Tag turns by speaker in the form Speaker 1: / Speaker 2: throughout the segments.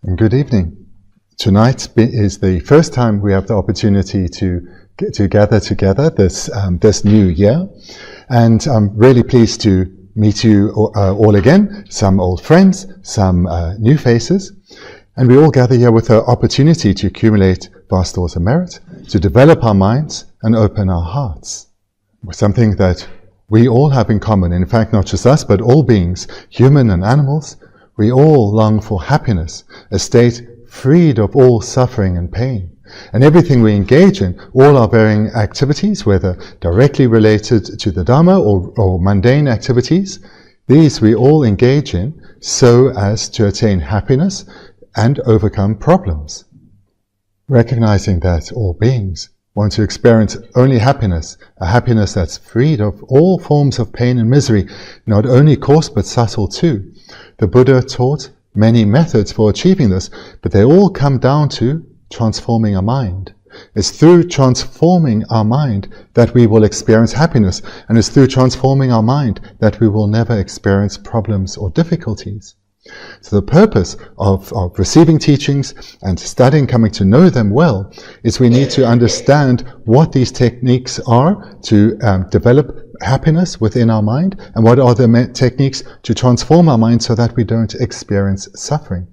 Speaker 1: And good evening. Tonight is the first time we have the opportunity to gather together this new year, and I'm really pleased to meet you all again, some old friends, some new faces, and we all gather here with the opportunity to accumulate vast stores of merit, to develop our minds and open our hearts. Something that we all have in common, in fact not just us but all beings, human and animals, we all long for happiness, a state freed of all suffering and pain. And everything we engage in, all our varying activities, whether directly related to the Dharma or mundane activities, these we all engage in so as to attain happiness and overcome problems. Recognizing that all beings want to experience only happiness, a happiness that's freed of all forms of pain and misery, not only coarse but subtle too. The Buddha taught many methods for achieving this, but they all come down to transforming our mind. It's through transforming our mind that we will experience happiness, and it's through transforming our mind that we will never experience problems or difficulties. So the purpose of receiving teachings and studying, coming to know them well, is we need to understand what these techniques are to develop happiness within our mind, and what are the techniques to transform our mind so that we don't experience suffering.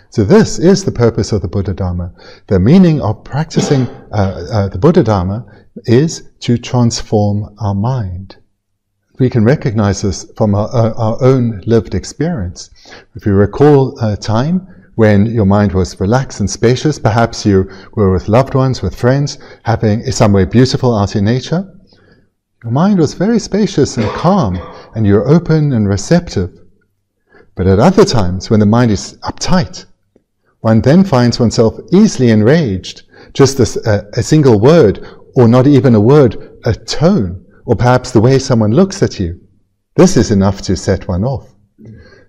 Speaker 1: So this is the purpose of the Buddha Dharma. The meaning of practicing the Buddha Dharma is to transform our mind. We can recognize this from our own lived experience. If you recall a time when your mind was relaxed and spacious, perhaps you were with loved ones, with friends, having somewhere beautiful out in nature, your mind was very spacious and calm, and you're open and receptive. But at other times, when the mind is uptight, one then finds oneself easily enraged. Just a single word, or not even a word, a tone, or perhaps the way someone looks at you, this is enough to set one off.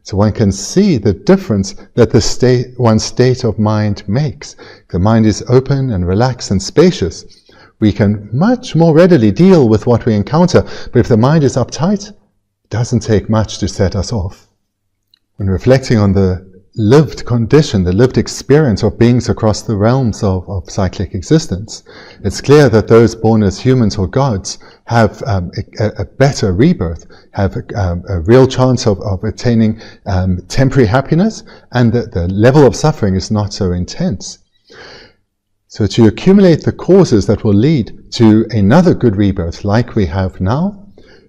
Speaker 1: So one can see the difference that one's state of mind makes. The mind is open and relaxed and spacious. We can much more readily deal with what we encounter, but if the mind is uptight, it doesn't take much to set us off. When reflecting on the lived condition, the lived experience of beings across the realms of cyclic existence, it's clear that those born as humans or gods have a better rebirth, have a real chance of attaining temporary happiness, and that the level of suffering is not so intense. So to accumulate the causes that will lead to another good rebirth like we have now,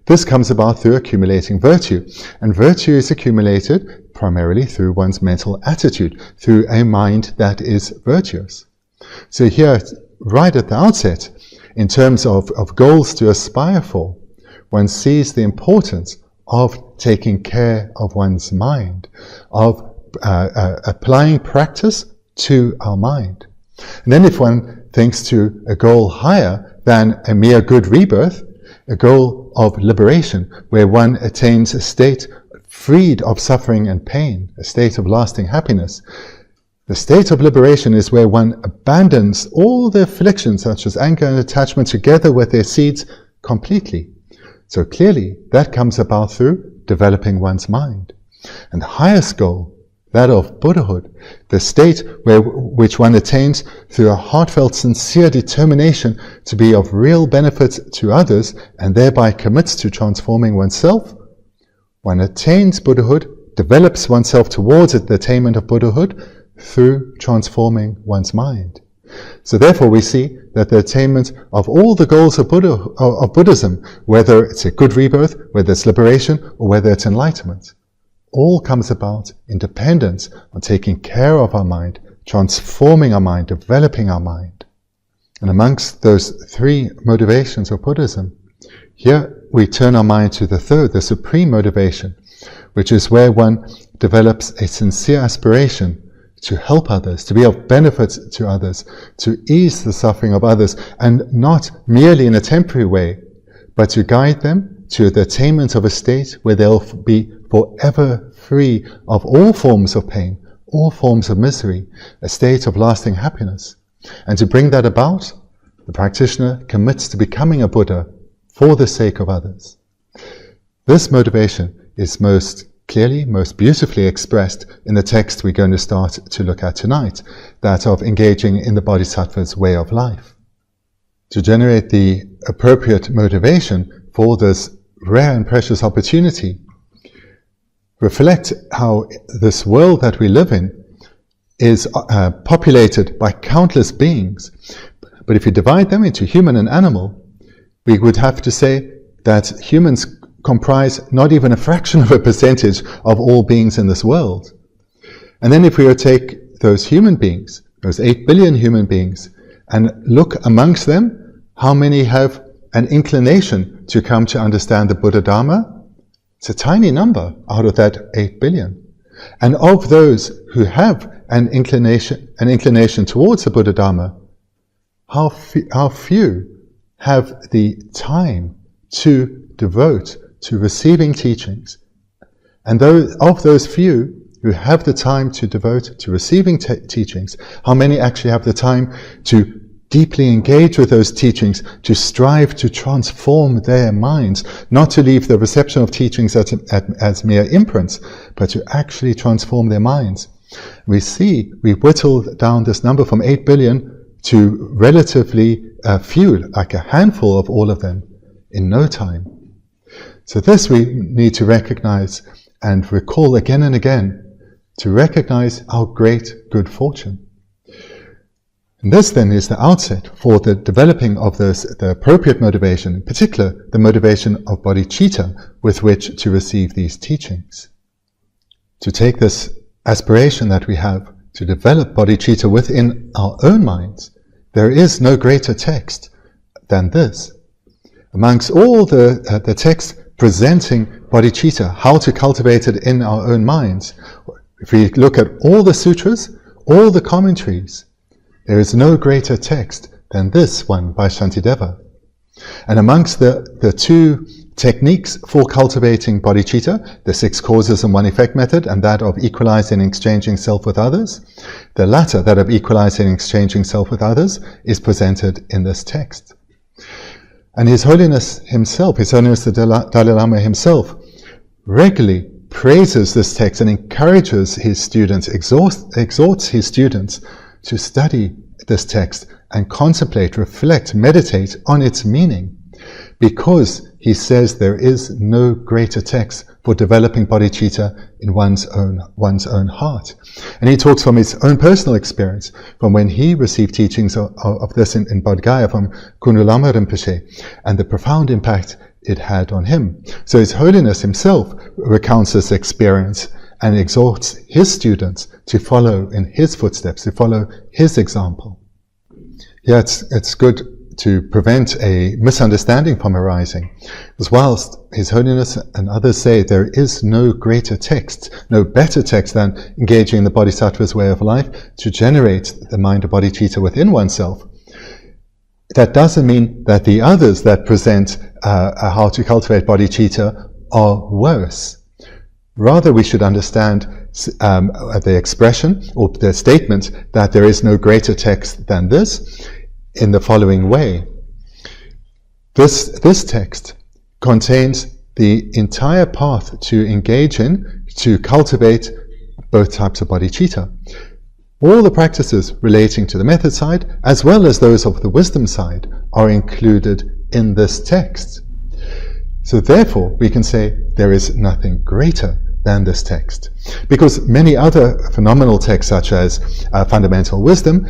Speaker 1: this comes about through accumulating virtue. And virtue is accumulated primarily through one's mental attitude, through a mind that is virtuous. So here, right at the outset, in terms of goals to aspire for, one sees the importance of taking care of one's mind, of applying practice to our mind. And then if one thinks to a goal higher than a mere good rebirth, a goal of liberation, where one attains a state freed of suffering and pain, a state of lasting happiness. The state of liberation is where one abandons all the afflictions such as anger and attachment together with their seeds completely. So clearly that comes about through developing one's mind. And the highest goal, that of Buddhahood, the state which one attains through a heartfelt, sincere determination to be of real benefit to others, and thereby commits to transforming oneself. One attains Buddhahood, develops oneself towards the attainment of Buddhahood through transforming one's mind. So therefore we see that the attainment of all the goals of Buddhism, whether it's a good rebirth, whether it's liberation, or whether it's enlightenment, all comes about in dependence on taking care of our mind, transforming our mind, developing our mind. And amongst those three motivations of Buddhism, here we turn our mind to the third, the supreme motivation, which is where one develops a sincere aspiration to help others, to be of benefit to others, to ease the suffering of others, and not merely in a temporary way, but to guide them to the attainment of a state where they'll be forever free of all forms of pain, all forms of misery, a state of lasting happiness. And to bring that about, the practitioner commits to becoming a Buddha for the sake of others. This motivation is most clearly, most beautifully expressed in the text we're going to start to look at tonight, that of engaging in the Bodhisattva's way of life. To generate the appropriate motivation for this rare and precious opportunity, reflect how this world that we live in is populated by countless beings. But if you divide them into human and animal, we would have to say that humans comprise not even a fraction of a percentage of all beings in this world. And then if we were to take those human beings, those 8 billion human beings, and look amongst them, how many have an inclination to come to understand the Buddha Dharma? It's a tiny number out of that 8 billion. And of those who have an inclination towards the Buddha Dharma, how few have the time to devote to receiving teachings. And of those few who have the time to devote to receiving teachings, how many actually have the time to deeply engage with those teachings, to strive to transform their minds, not to leave the reception of teachings as mere imprints, but to actually transform their minds. We whittled down this number from 8 billion to relatively few, like a handful of all of them, in no time. So this we need to recognize and recall again and again, to recognize our great good fortune. And this then is the outset for the developing of the appropriate motivation, in particular the motivation of bodhicitta with which to receive these teachings. To take this aspiration that we have to develop bodhicitta within our own minds, there is no greater text than this. Amongst all the texts presenting bodhicitta, how to cultivate it in our own minds, if we look at all the sutras, all the commentaries, there is no greater text than this one by Shantideva. And amongst the two techniques for cultivating bodhicitta, the 6 causes and 1 effect method, and that of equalizing and exchanging self with others, the latter, that of equalizing and exchanging self with others, is presented in this text. And His Holiness himself, His Holiness the Dalai Lama himself, regularly praises this text and encourages his students, exhorts his students to study this text and contemplate, reflect, meditate on its meaning, because he says there is no greater text for developing bodhicitta in one's own heart. And he talks from his own personal experience, from when he received teachings of this in Bodh Gaya from Kunu Lama Rinpoche, and the profound impact it had on him. So His Holiness himself recounts this experience and exhorts his students to follow in his footsteps, to follow his example. Yeah, it's good to prevent a misunderstanding from arising, because whilst His Holiness and others say there is no greater text, no better text than engaging in the Bodhisattva's way of life to generate the mind of bodhicitta within oneself, that doesn't mean that the others that present how to cultivate bodhicitta are worse. Rather, we should understand the expression or the statement that there is no greater text than this in the following way. This text contains the entire path to engage in, to cultivate both types of bodhicitta. All the practices relating to the method side, as well as those of the wisdom side, are included in this text. So therefore, we can say there is nothing greater than this text. Because many other phenomenal texts, such as fundamental wisdom,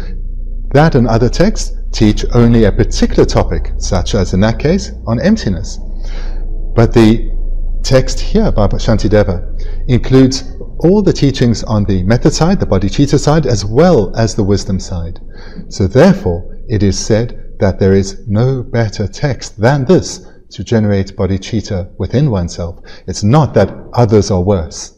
Speaker 1: that and other texts teach only a particular topic, such as in that case, on emptiness. But the text here by Shantideva includes all the teachings on the method side, the bodhicitta side, as well as the wisdom side. So therefore, it is said that there is no better text than this to generate bodhicitta within oneself. It's not that others are worse.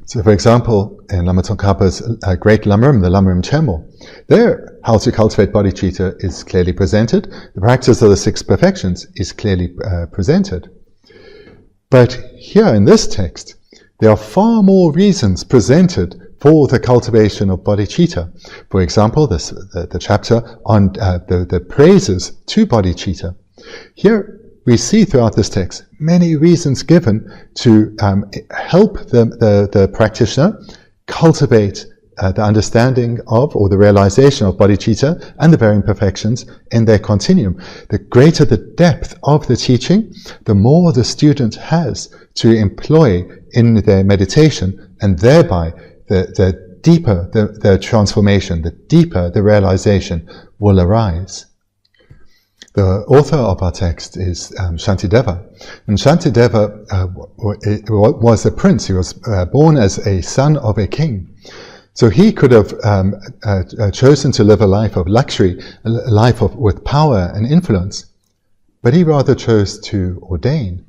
Speaker 1: So for example, in Lama Tsongkhapa's great Lamrim, the Lamrim Chemo, there how to cultivate bodhicitta is clearly presented. The practice of the 6 perfections is clearly presented. But here in this text, there are far more reasons presented for the cultivation of bodhicitta. For example, the chapter on the praises to bodhicitta. Here, we see throughout this text many reasons given to help the practitioner cultivate the understanding of, or the realization of, bodhicitta and the varying perfections in their continuum. The greater the depth of the teaching, the more the student has to employ in their meditation, and thereby the deeper the transformation, the deeper the realization will arise. The author of our text is Shantideva. And Shantideva was a prince. He was born as a son of a king. So he could have chosen to live a life of luxury, a life with power and influence. But he rather chose to ordain.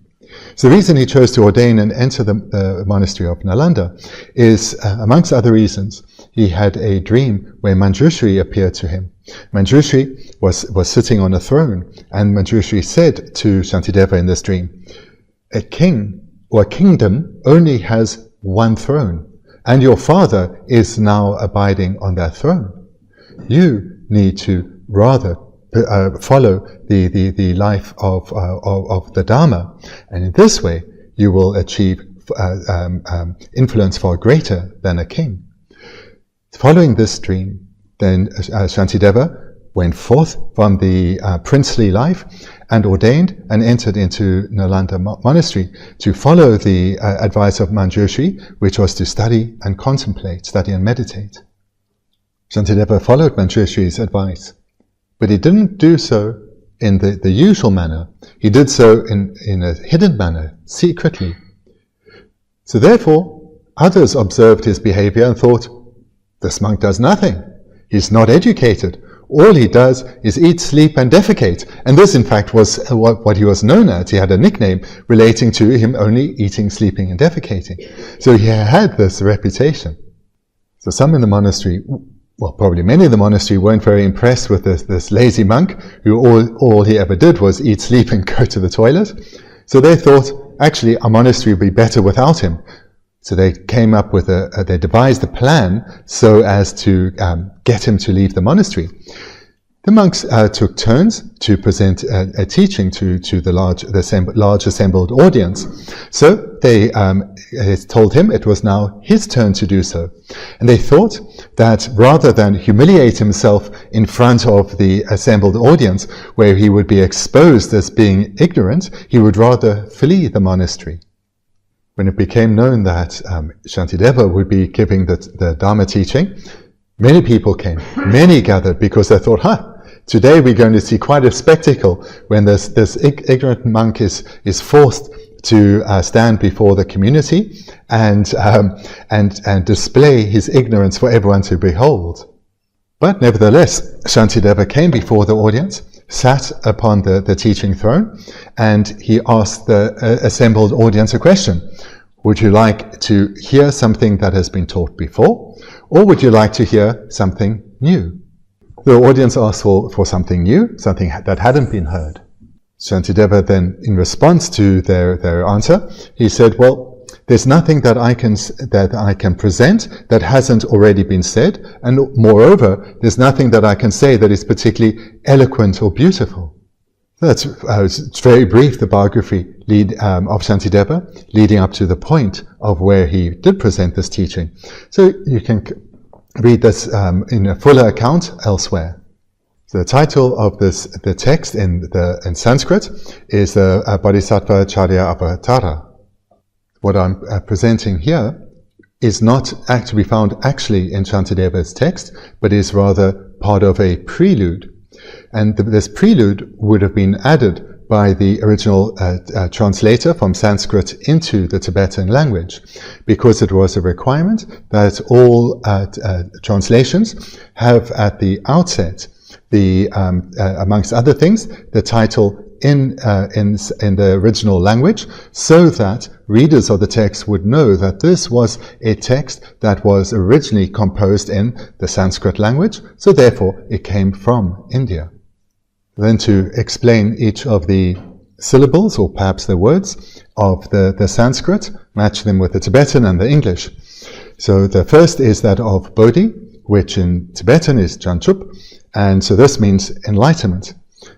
Speaker 1: So the reason he chose to ordain and enter the monastery of Nalanda is, amongst other reasons, he had a dream where Manjushri appeared to him. Manjushri was sitting on a throne, and Manjushri said to Shantideva in this dream, a king or a kingdom only has one throne, and your father is now abiding on that throne. You need to rather follow the life of the Dharma, and in this way you will achieve influence far greater than a king. Following this dream, then Shantideva went forth from the princely life and ordained and entered into Nalanda monastery to follow the advice of Manjushri, which was to study and contemplate, study and meditate. Shantideva followed Manjushri's advice, but he didn't do so in the usual manner. He did so in a hidden manner, secretly. So therefore, others observed his behavior and thought, this monk does nothing. He's not educated. All he does is eat, sleep, and defecate. And this, in fact, was what he was known as. He had a nickname relating to him only eating, sleeping, and defecating. So he had this reputation. So some in the monastery, well, probably many in the monastery, weren't very impressed with this lazy monk who all he ever did was eat, sleep, and go to the toilet. So they thought, actually, our monastery would be better without him. So they came up with they devised a plan so as to get him to leave the monastery. The monks took turns to present a teaching to the large assembled audience. So they told him it was now his turn to do so. And they thought that rather than humiliate himself in front of the assembled audience, where he would be exposed as being ignorant, he would rather flee the monastery. When it became known that Shantideva would be giving the Dharma teaching, many people came, many gathered, because they thought, today we're going to see quite a spectacle when this ignorant monk is forced to stand before the community and display his ignorance for everyone to behold. But nevertheless, Shantideva came before the audience, sat upon the teaching throne, and he asked the assembled audience a question. Would you like to hear something that has been taught before, or would you like to hear something new? The audience asked for something new, something that hadn't been heard. Shantideva then, in response to their answer, he said, well, there's nothing that I can present that hasn't already been said, and moreover, there's nothing that I can say that is particularly eloquent or beautiful. It's very brief, the biography of Shantideva, leading up to the point of where he did present this teaching. So you can read this in a fuller account elsewhere. So the title of the text in Sanskrit is the Bodhisattva Charya Avatara. What I'm presenting here is not to be found actually in Shantideva's text, but is rather part of a prelude. And this prelude would have been added by the original translator from Sanskrit into the Tibetan language, because it was a requirement that all translations have at the outset amongst other things, the title in the original language, so that readers of the text would know that this was a text that was originally composed in the Sanskrit language, so therefore it came from India. Then to explain each of the syllables, or perhaps the words, of the Sanskrit, match them with the Tibetan and the English. So the first is that of Bodhi, which in Tibetan is Janchup, and so this means enlightenment.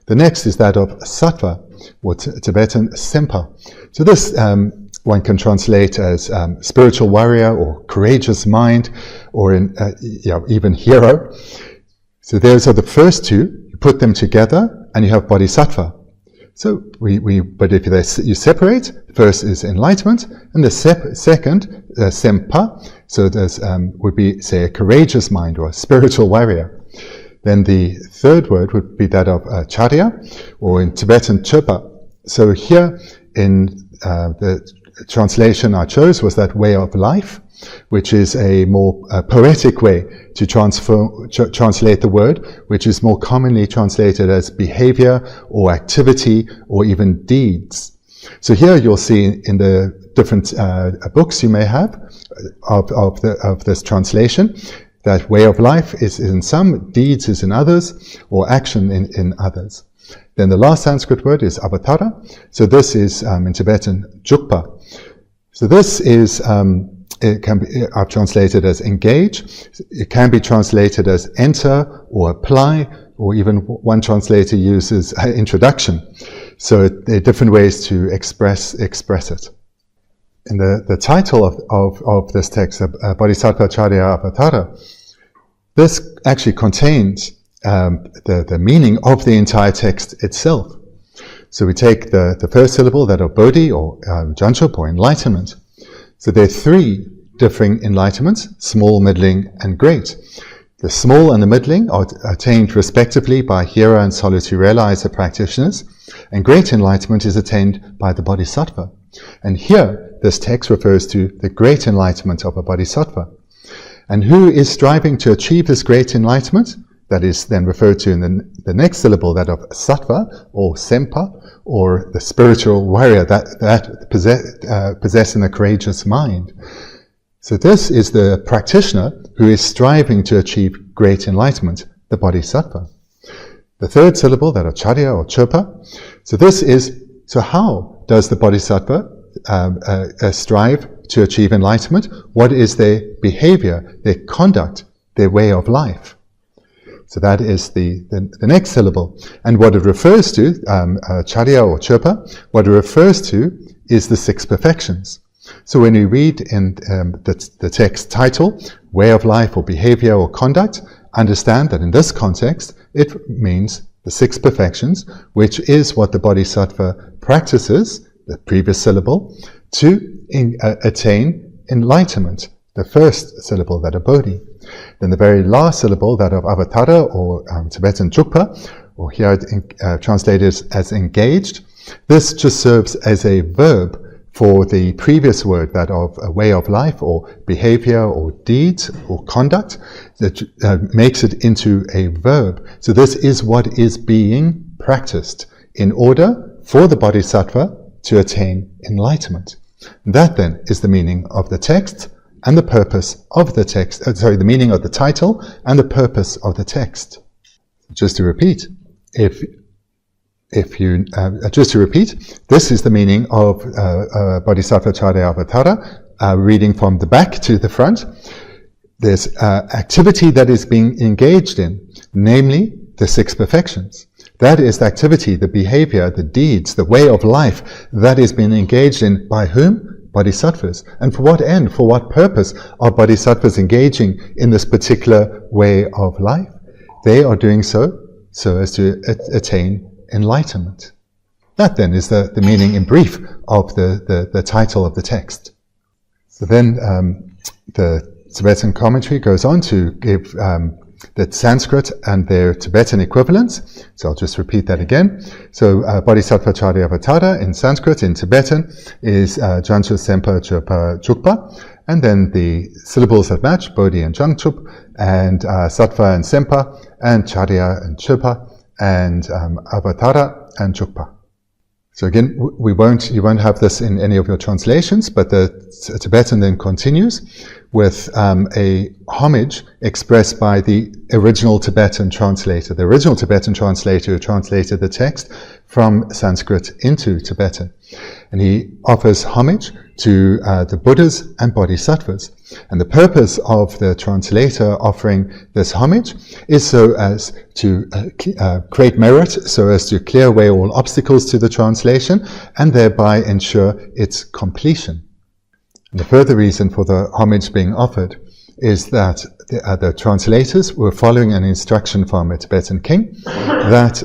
Speaker 1: The next is that of Sattva, or Tibetan Sempa. So this one can translate as spiritual warrior or courageous mind, or even hero. So those are the first two. You put them together and you have Bodhisattva. So but if you separate, first is enlightenment, and the second, Sempa, so there's would be, say, a courageous mind or a spiritual warrior. Then the third word would be that of Charya, or in Tibetan Chöpa. So here in the translation I chose was that way of life, which is a more poetic way to translate the word, which is more commonly translated as behavior or activity or even deeds. So here you'll see in the different books you may have of this translation, that way of life is in some, deeds is in others, or action in others. Then the last Sanskrit word is avatara. So this is in Tibetan jukpa. So this is it can be translated as engage. It can be translated as enter or apply, or even one translator uses introduction. So there are different ways to express it. In the title of this text, Bodhisattva Charya Avatara, this actually contains the meaning of the entire text itself. So we take the first syllable, that of Bodhi, or Janchup, or enlightenment. So there are three differing enlightenments, small, middling, and great. The small and the middling are attained respectively by hero and solitary realizer practitioners, and great enlightenment is attained by the Bodhisattva. And here, this text refers to the great enlightenment of a Bodhisattva. And who is striving to achieve this great enlightenment? That is then referred to in the next syllable, that of Sattva, or Sempa, or the spiritual warrior that possessing a courageous mind. So this is the practitioner who is striving to achieve great enlightenment, the Bodhisattva. The third syllable, that of Charya or Chöpa. So how does the Bodhisattva strive to achieve enlightenment? What is their behavior, their conduct, their way of life? So that is the next syllable. And what it refers to, Charya or Chöpa, what it refers to is the six perfections. So when we read in the text title, way of life or behavior or conduct, understand that in this context, it means the six perfections, which is what the Bodhisattva practices, the previous syllable, to attain enlightenment, the first syllable, that of Bodhi. Then the very last syllable, that of Avatara, or Tibetan Jukpa, or here translated as engaged, this just serves as a verb for the previous word, that of a way of life or behavior or deeds or conduct, that makes it into a verb. So this is what is being practiced in order for the Bodhisattva to attain enlightenment. That then is the meaning of the text and the purpose of the text, the meaning of the title and the purpose of the text. Just to repeat, this is the meaning of Bodhisattva Charya Avatara, reading from the back to the front. There's activity that is being engaged in, namely the six perfections. That is the activity, the behavior, the deeds, the way of life that is being engaged in by whom? Bodhisattvas. And for what end, for what purpose are Bodhisattvas engaging in this particular way of life? They are doing so as to attain enlightenment. That then is the meaning in brief of the title of the text. So then the Tibetan commentary goes on to give the Sanskrit and their Tibetan equivalents. So I'll just repeat that again. So Bodhisattva Charya Avatara in Sanskrit, in Tibetan, is Janchu Sempa Chöpa Jukpa. And then the syllables that match, Bodhi and Jangchup, and Sattva and Sempa, and Charya and Chöpa, and Avatara and Jukpa. So again, you won't have this in any of your translations, but the Tibetan then continues with a homage expressed by the original Tibetan translator. The original Tibetan translator who translated the text from Sanskrit into Tibetan. And he offers homage to the Buddhas and Bodhisattvas. And the purpose of the translator offering this homage is so as to create merit, so as to clear away all obstacles to the translation, and thereby ensure its completion. And the further reason for the homage being offered is that the translators were following an instruction from a Tibetan king that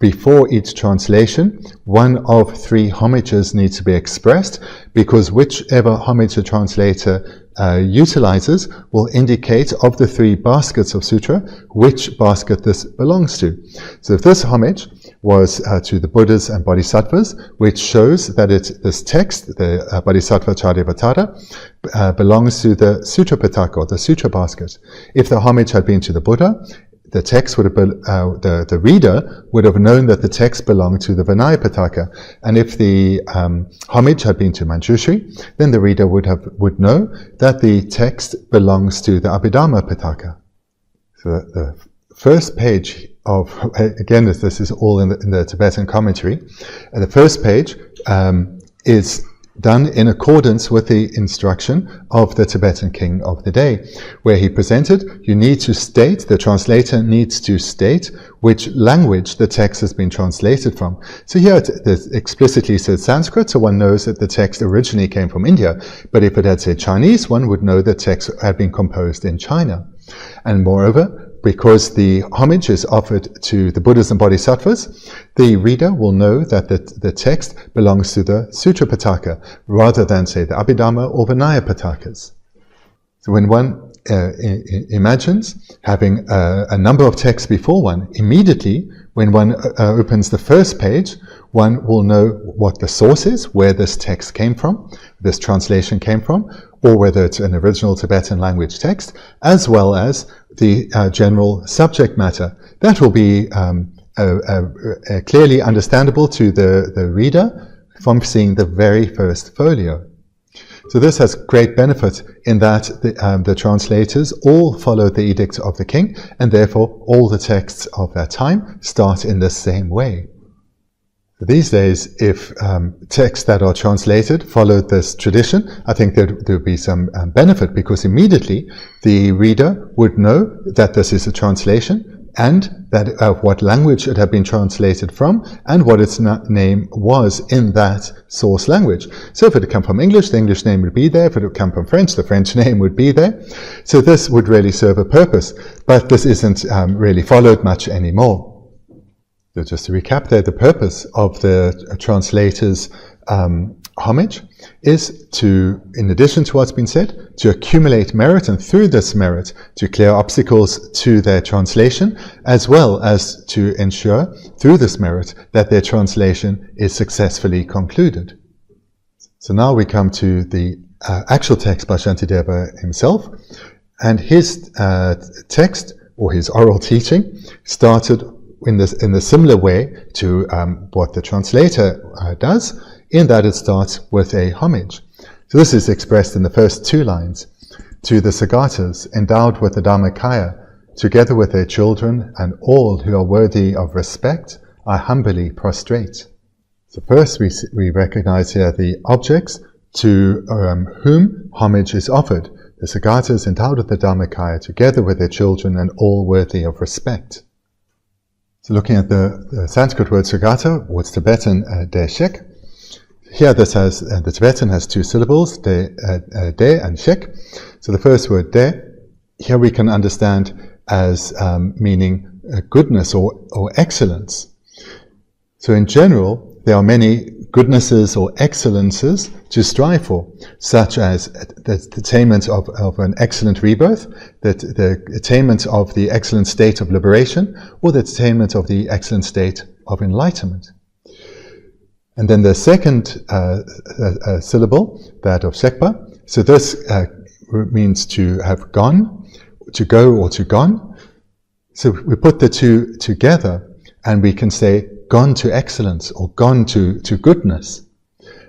Speaker 1: before each translation, one of 3 homages needs to be expressed, because whichever homage the translator utilizes will indicate of the 3 baskets of sutra which basket this belongs to. So if this homage was to the Buddhas and Bodhisattvas, which shows that this text, the Bodhisattva Charivatara, belongs to the Sutra Pitaka, or the Sutra basket. If the homage had been to the Buddha, the text would have been, the reader would have known that the text belonged to the Vinaya Pitaka. And if the homage had been to Manjushri, then the reader would know that the text belongs to the Abhidharma Pitaka. So the first page of, again, this is all in the Tibetan commentary, the first page is done in accordance with the instruction of the Tibetan king of the day, where he presented, you need to state, the translator needs to state which language the text has been translated from. So here it explicitly says Sanskrit, so one knows that the text originally came from India, but if it had said Chinese, one would know the text had been composed in China. And moreover, because the homage is offered to the Buddhas and Bodhisattvas, the reader will know that the text belongs to the Sutra Pitaka, rather than, say, the Abhidharma or Vinaya Pitakas. So when one imagines having a number of texts before one, immediately when one opens the first page, one will know what the source is, where this text came from, this translation came from, or whether it's an original Tibetan language text, as well as the general subject matter. That will be clearly understandable to the reader from seeing the very first folio. So this has great benefit in that the translators all follow the edict of the king, and therefore all the texts of that time start in the same way. These days, if texts that are translated followed this tradition, I think there would be some benefit, because immediately the reader would know that this is a translation, and that what language it had been translated from, and what its name was in that source language. So if it had come from English, the English name would be there. If it had come from French, the French name would be there. So this would really serve a purpose, but this isn't really followed much anymore. So just to recap there, the purpose of the translator's homage is to, in addition to what's been said, to accumulate merit, and through this merit to clear obstacles to their translation, as well as to ensure through this merit that their translation is successfully concluded. So now we come to the actual text by Shantideva himself, and his text, or his oral teaching, started in the similar way to what the translator does, in that it starts with a homage. So this is expressed in the first 2 lines. To the sugatas, endowed with the dharmakaya, together with their children and all who are worthy of respect, I humbly prostrate. So first we recognize here the objects to whom homage is offered. The sugatas endowed with the dharmakaya, together with their children and all worthy of respect. So looking at the Sanskrit word sugata, or it's Tibetan de-shek. Here this has, the Tibetan has 2 syllables, de and shek. So the first word de, here we can understand as meaning goodness or excellence. So in general, there are many goodnesses or excellences to strive for, such as the attainment of an excellent rebirth, the attainment of the excellent state of liberation, or the attainment of the excellent state of enlightenment. And then the second syllable, that of shekpa, so this means to have gone, to go or to gone. So we put the 2 together and we can say gone to excellence or gone to goodness.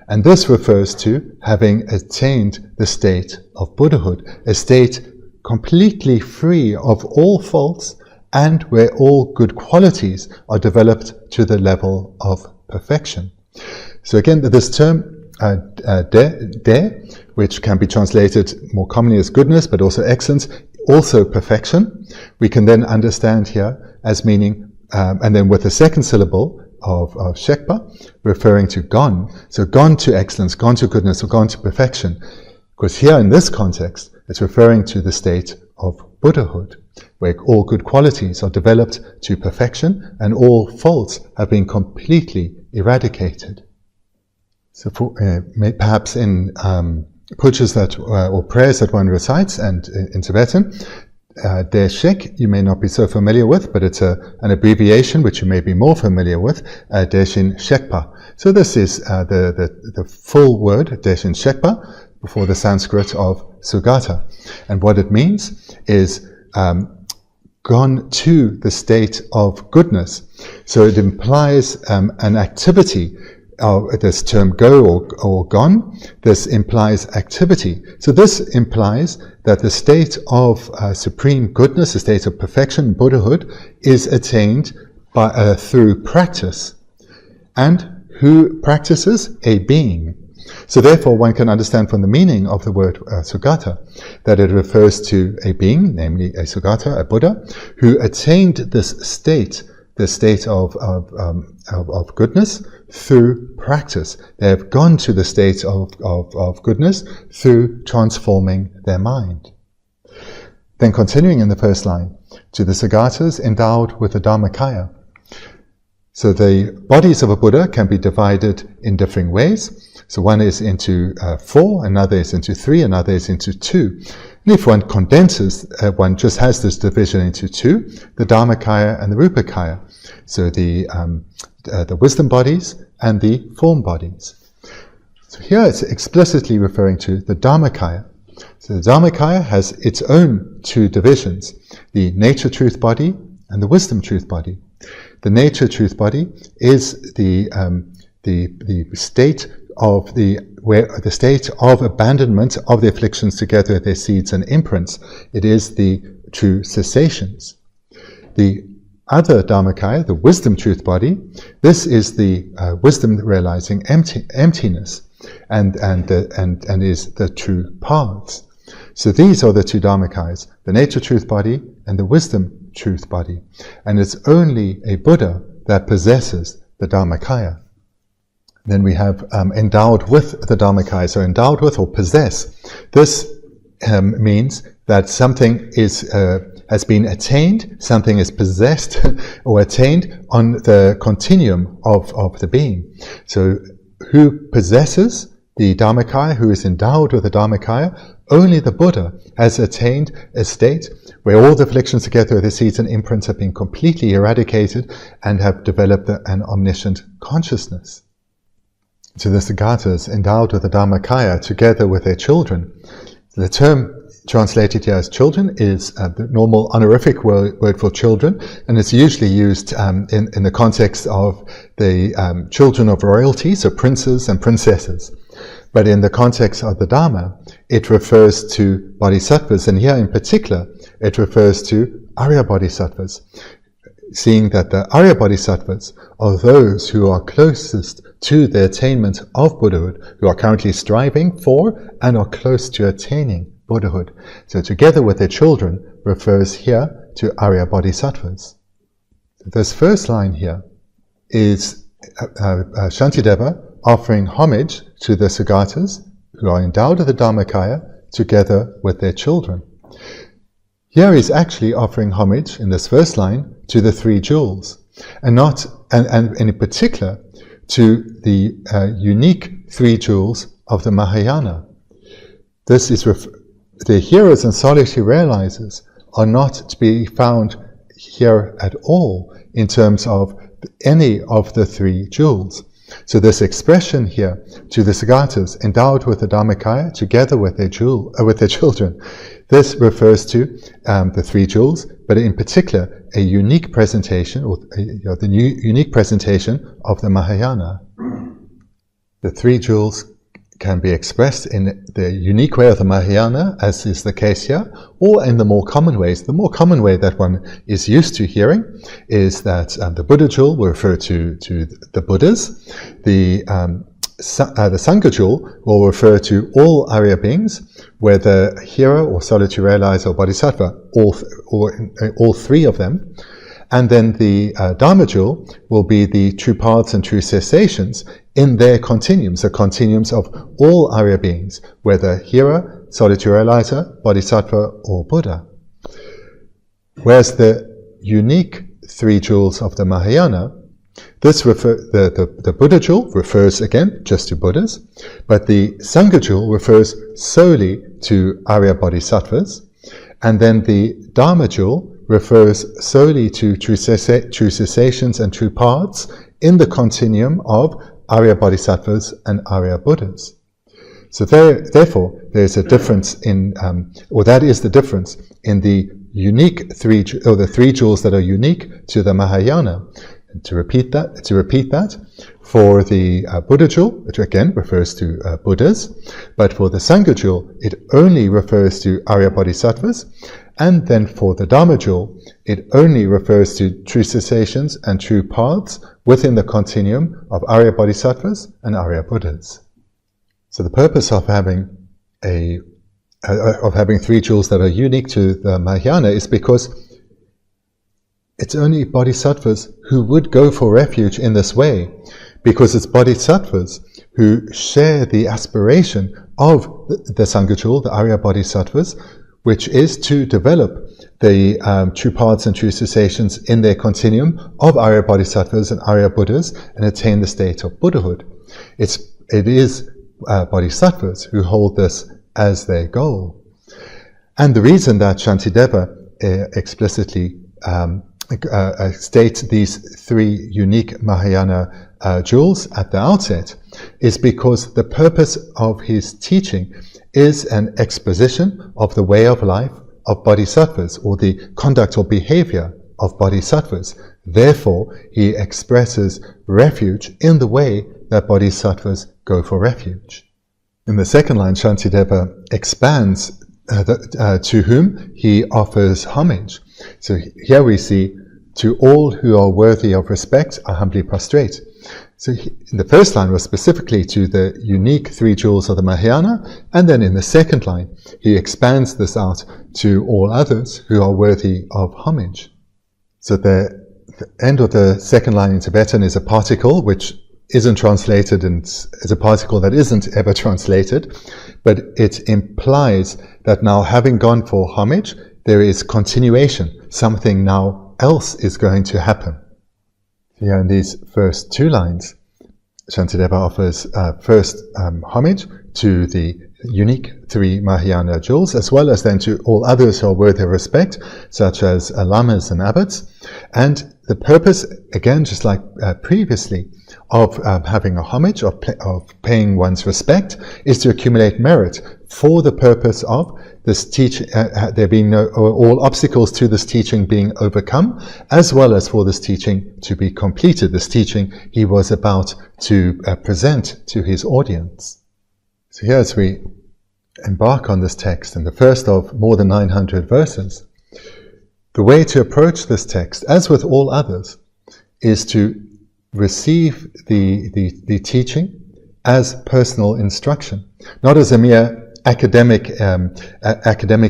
Speaker 1: And this refers to having attained the state of Buddhahood, a state completely free of all faults and where all good qualities are developed to the level of perfection. So again, this term de, which can be translated more commonly as goodness, but also excellence, also perfection, we can then understand here as meaning, and then with the second syllable of shekpa, referring to gone. So gone to excellence, gone to goodness, or gone to perfection. Because here in this context, it's referring to the state of Buddhahood, where all good qualities are developed to perfection and all faults have been completely eradicated. So for, perhaps in pujas that, or prayers that one recites, and in Tibetan, Deshek you may not be so familiar with, but it's an abbreviation which you may be more familiar with, Deshin Shekpa. So this is the full word, Deshin Shekpa, before the Sanskrit of sugata. And what it means is gone to the state of goodness. So it implies an activity. This term go or gone, this implies activity. So this implies that the state of supreme goodness, the state of perfection, Buddhahood, is attained by, through practice. And who practices? A being. So therefore one can understand from the meaning of the word sugata that it refers to a being, namely a sugata, a Buddha, who attained this state, the state of goodness, through practice. They have gone to the state of goodness through transforming their mind. Then continuing in the first line, to the sugatas endowed with the dharmakaya. So the bodies of a Buddha can be divided in differing ways. So one is into 4, another is into 3, another is into 2. And if one condenses, one just has this division into 2, the dharmakaya and the rupakaya. So the wisdom bodies and the form bodies. So here it's explicitly referring to the dharmakaya. So the dharmakaya has its own 2 divisions, the nature truth body and the wisdom truth body. The nature truth body is the state of the state of abandonment of the afflictions together with their seeds and imprints. It is the true cessations. The other dharmakaya, the wisdom truth body, this is the wisdom realizing emptiness, and is the true paths. So these are the 2 dharmakayas, the nature truth body and the wisdom truth body. And it's only a Buddha that possesses the dharmakaya. Then we have endowed with the dharmakaya. So endowed with or possess. This means that something is has been attained, something is possessed or attained on the continuum of the being. So who possesses the dharmakaya, who is endowed with the dharmakaya? Only the Buddha has attained a state where all the afflictions together with the seeds and imprints have been completely eradicated and have developed an omniscient consciousness. To the sugatas endowed with the dharmakaya together with their children. The term translated here as children is the normal honorific word for children, and it's usually used in the context of the children of royalty, so princes and princesses. But in the context of the Dharma, it refers to Bodhisattvas, and here in particular, it refers to Arya Bodhisattvas, seeing that the Arya Bodhisattvas are those who are closest to the attainment of Buddhahood, who are currently striving for and are close to attaining Buddhahood. So together with their children refers here to Arya Bodhisattvas. This first line here is Shantideva offering homage to the sugatas who are endowed with the dharmakaya together with their children. Here he's actually offering homage in this first line to the 3 jewels, and in particular to the unique 3 jewels of the Mahayana. This is the hearers and solitary realizers are not to be found here at all in terms of any of the 3 jewels. So this expression here, to the sugatas endowed with the dharmakaya together with their children, this refers to the 3 jewels, but in particular a unique presentation, or unique presentation of the Mahayana. The 3 jewels can be expressed in the unique way of the Mahayana, as is the case here, or in the more common ways. The more common way that one is used to hearing is that the Buddha jewel will refer to the Buddhas. The Sangha jewel will refer to all Arya beings, whether hero or solitary realizer or bodhisattva, all three of them. And then the Dharma jewel will be the true paths and true cessations in their continuums, the continuums of all Arya beings, whether hero, solitary realizer, bodhisattva, or Buddha. Whereas the unique three jewels of the Mahayana, the Buddha jewel refers again just to Buddhas, but the Sangha jewel refers solely to Arya bodhisattvas, and then the Dharma jewel refers solely to true cessations and true paths in the continuum of Arya bodhisattvas and Arya Buddhas. So therefore, there's a difference in, or that is the difference in the unique three, or the three jewels that are unique to the Mahayana. And to repeat that, for the Buddha jewel, which again refers to Buddhas, but for the Sangha jewel, it only refers to Arya bodhisattvas, and then for the Dharma jewel, it only refers to true cessations and true paths within the continuum of Arya bodhisattvas and Arya Buddhas. So the purpose of having three jewels that are unique to the Mahayana is because it's only bodhisattvas who would go for refuge in this way, because it's bodhisattvas who share the aspiration of the Sangha jewel, the Arya bodhisattvas, which is to develop the true paths and true cessations in their continuum of Arya bodhisattvas and Arya Buddhas and attain the state of Buddhahood. It is bodhisattvas who hold this as their goal. And the reason that Shantideva explicitly states these three unique Mahayana jewels at the outset is because the purpose of his teaching is an exposition of the way of life of bodhisattvas, or the conduct or behavior of bodhisattvas. Therefore, he expresses refuge in the way that bodhisattvas go for refuge. In the second line, Shantideva expands to whom he offers homage. So here we see, to all who are worthy of respect, I humbly prostrate. So in the first line was specifically to the unique three jewels of the Mahayana, and then in the second line he expands this out to all others who are worthy of homage. So the end of the second line in Tibetan is a particle which isn't translated, and is a particle that isn't ever translated, but it implies that now, having gone for homage, there is continuation. Something now else is going to happen. Here in these first two lines, Shantideva offers first homage to the unique three Mahayana jewels, as well as then to all others who are worthy of respect, such as lamas and abbots. And the purpose, again, just like previously, of having a homage, of paying one's respect, is to accumulate merit for the purpose of this teaching, there being all obstacles to this teaching being overcome, as well as for this teaching to be completed, this teaching he was about to present to his audience. So here, as we embark on this text, in the first of more than 900 verses, the way to approach this text, as with all others, is to receive the teaching as personal instruction, not as a mere academic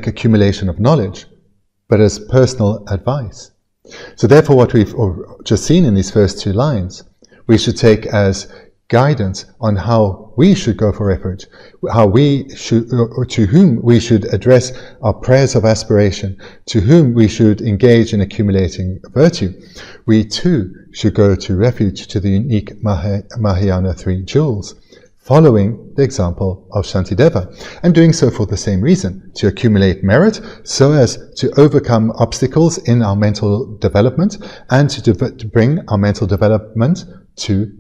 Speaker 1: accumulation of knowledge, but as personal advice. So therefore, what we've just seen in these first two lines, we should take as guidance on how we should go for refuge, how we should, or to whom we should address our prayers of aspiration, to whom we should engage in accumulating virtue. We too should go to refuge to the unique Mahayana three jewels, following the example of Shantideva, and doing so for the same reason, to accumulate merit so as to overcome obstacles in our mental development and to bring our mental development to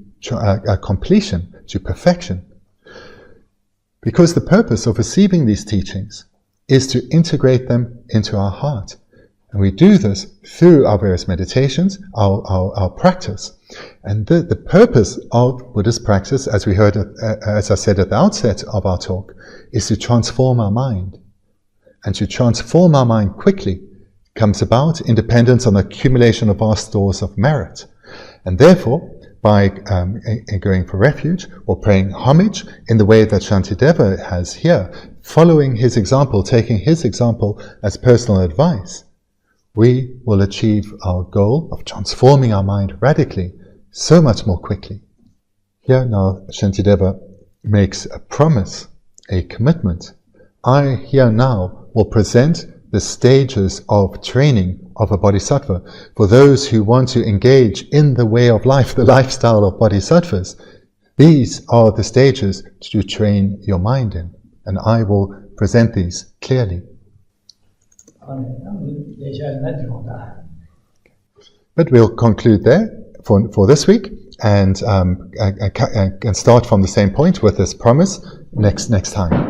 Speaker 1: completion, to perfection. Because the purpose of receiving these teachings is to integrate them into our heart, And we do this through our various meditations, our practice. And the purpose of Buddhist practice, as we heard, as I said at the outset of our talk, is to transform our mind. And to transform our mind quickly comes about in dependence on the accumulation of vast stores of merit. And therefore, by going for refuge or paying homage in the way that Shantideva has here, following his example, taking his example as personal advice, we will achieve our goal of transforming our mind radically so much more quickly. Here now Shantideva makes a promise, a commitment. I here now will present the stages of training of a bodhisattva for those who want to engage in the way of life, the lifestyle of bodhisattvas. These are the stages to train your mind in, and I will present these clearly. But we'll conclude there for this week and start from the same point with this promise next time.